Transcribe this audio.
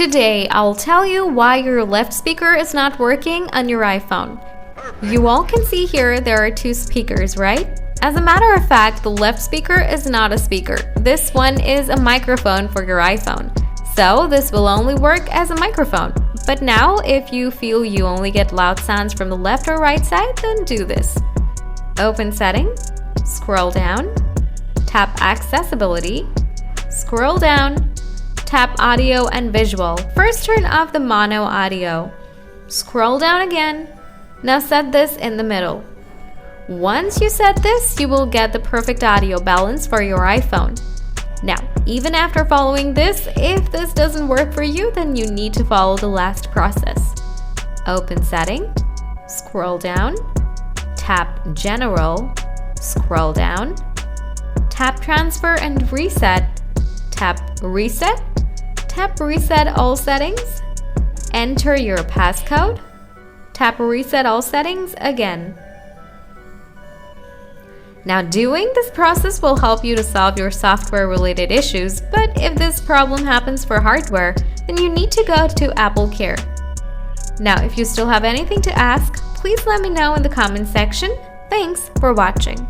Today, I'll tell you why your left speaker is not working on your iPhone. You all can see here there are two speakers, right? As a matter of fact, the left speaker is not a speaker. This one is a microphone for your iPhone. So this will only work as a microphone. But now, if you feel you only get loud sounds from the left or right side, then do this. Open Settings, scroll down, tap Accessibility, scroll down, tap Audio and Visual. First turn off the mono audio. Scroll down again. Now set this in the middle. Once you set this, you will get the perfect audio balance for your iPhone. Now, even after following this, if this doesn't work for you, then you need to follow the last process. Open Setting, scroll down, tap General, scroll down, tap Transfer and Reset, tap Reset, tap Reset All Settings, enter your passcode, tap Reset All Settings again. Now, doing this process will help you to solve your software-related issues, but if this problem happens for hardware, then you need to go to Apple Care. Now, if you still have anything to ask, please let me know in the comment section. Thanks for watching.